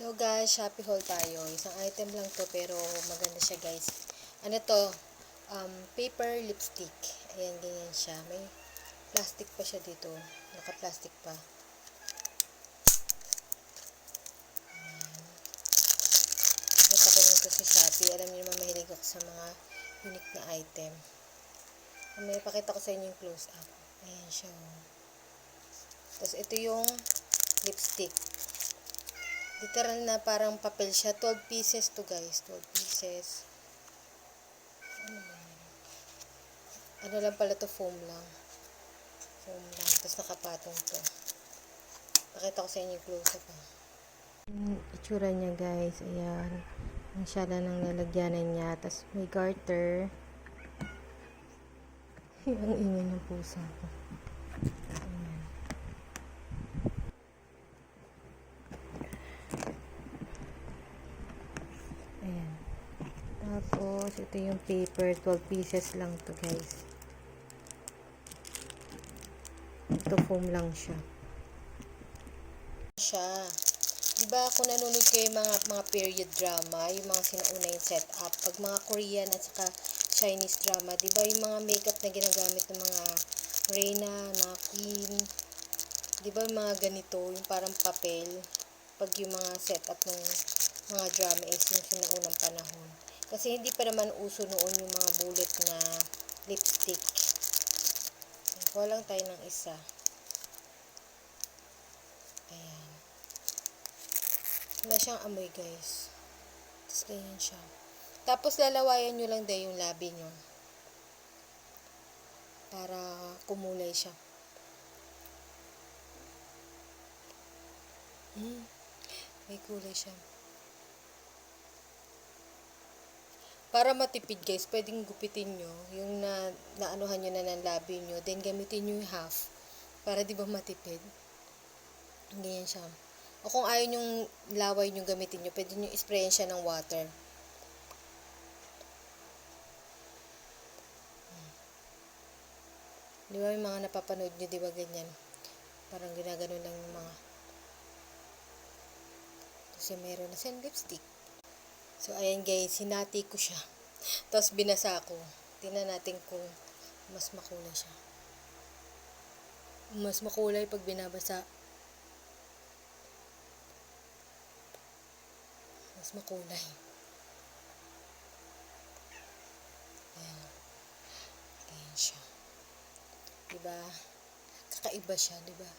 Hello guys, Shopee haul tayo. Isang item lang to pero maganda siya guys. Ano to? Paper lipstick. Ayan, ganyan siya. May plastic pa siya dito. Naka-plastic pa. Nakita ko lang to sa Shopee. Alam niyo naman mahilig ako sa mga unique na item. May pakita ko sa inyo yung close up. Ayan siya. Tapos ito yung lipstick. Literal na parang papel siya. 12 pieces to guys. 12 pieces. Ano lang pala to, foam lang. Foam lang. Tapos nakapatong to. Pakita ko sa inyo yung close-up. Yung itsura niya guys. Ayan. Ang siya lang ng lalagyanan niya. Tapos may garter. Ang ingay ng pusa ko. Ayan. Tapos, ito yung paper. 12 pieces lang to guys. Ito foam lang siya. Diba kung nanonood kayo mga period drama, yung mga sinauna yung setup, pag mga Korean at saka Chinese drama, diba yung mga makeup na ginagamit ng mga Reyna, na Queen, diba yung mga ganito, yung parang papel, pag yung mga setup ng mga drama is yung sinaunang panahon. Kasi hindi pa naman uso noon yung mga bullet na lipstick. Kuha lang tayo ng isa. Ayan. Wala siyang amoy guys. Tapos ganyan siya. Tapos lalawayan nyo lang din yung labi nyo. Para kumulay siya. May kulay siya. Para matipid guys, pwedeng gupitin nyo yung naanuhan nyo na ng labi nyo. Then gamitin nyo yung half. Para di ba matipid. Ganyan siya. O kung ayaw yung laway nyo gamitin nyo, pwede nyo sprayan siya ng water. Di ba yung mga napapanood nyo, di ba ganyan? Parang ginagano lang yung mga. Kasi meron na siyang lipstick. So, ayan guys, hinati ko siya. Tapos binasa ko. Tingnan natin kung mas makulay siya. Mas makulay pag binabasa. Mas makulay. Ayan. Ayan siya. Diba? Kakaiba siya, diba?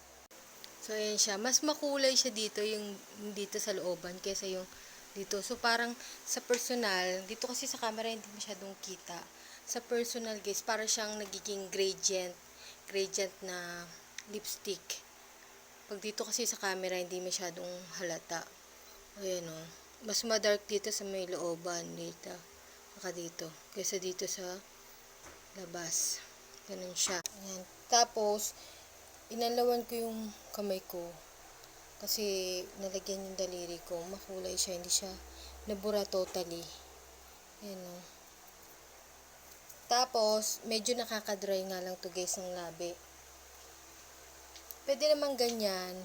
So, ayan siya. Mas makulay siya dito, yung dito sa looban, kaysa yung dito. So, parang sa personal, dito kasi sa camera hindi masyadong kita. Sa personal, guys, para siyang nagiging gradient na lipstick. Pag dito kasi sa camera, hindi masyadong halata. Ayan o. Mas madark dito sa may looban, dito. Saka dito. Kaysa dito sa labas. Ganun siya. Ayan. Tapos, inalawan ko yung kamay ko. Kasi nalagyan yung daliri ko. Makulay siya. Hindi siya nabura totally. Ayan o. Tapos, medyo nakaka-dry nga lang to guys ng labi. Pwede naman ganyan.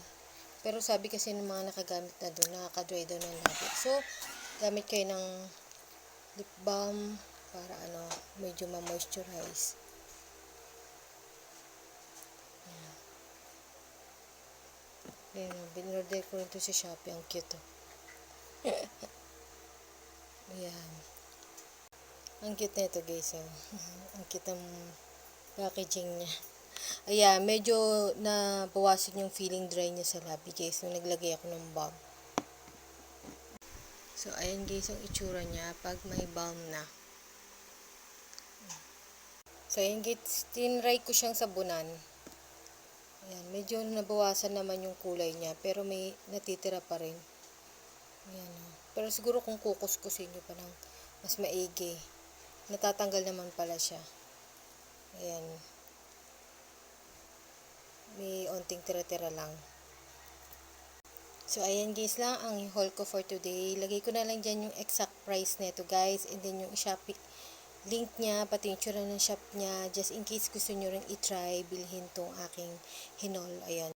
Pero sabi kasi ng mga nakagamit na doon, nakaka-dry daw ng labi. So, gamit kayo ng lip balm para medyo ma-moisturize. Ayan, binorder ko rin ito sa Shopee. Ang cute to. Ayan. Ang cute na ito guys. Ang cute ng packaging niya. Ayan, medyo nabawasan yung feeling dry niya sa labi guys. Nung naglagay ako ng balm. So, ayan guys ang itsura niya pag may balm na. So, ayan guys, tinry ko siyang sabunan. Ayan, medyo nabawasan naman yung kulay niya, pero may natitira pa rin. Ayan. Pero siguro kung kukuskusin nyo pa ng mas maigi, natatanggal naman pala siya. Ayan. May onting tira-tira lang. So, ayan guys lang ang haul ko for today. Lagay ko na lang dyan yung exact price nito guys, and then yung Shopee link niya, pati yung tsura ng shop niya, just in case gusto nyo rin i-try, bilhin tong aking hinol. Ayan.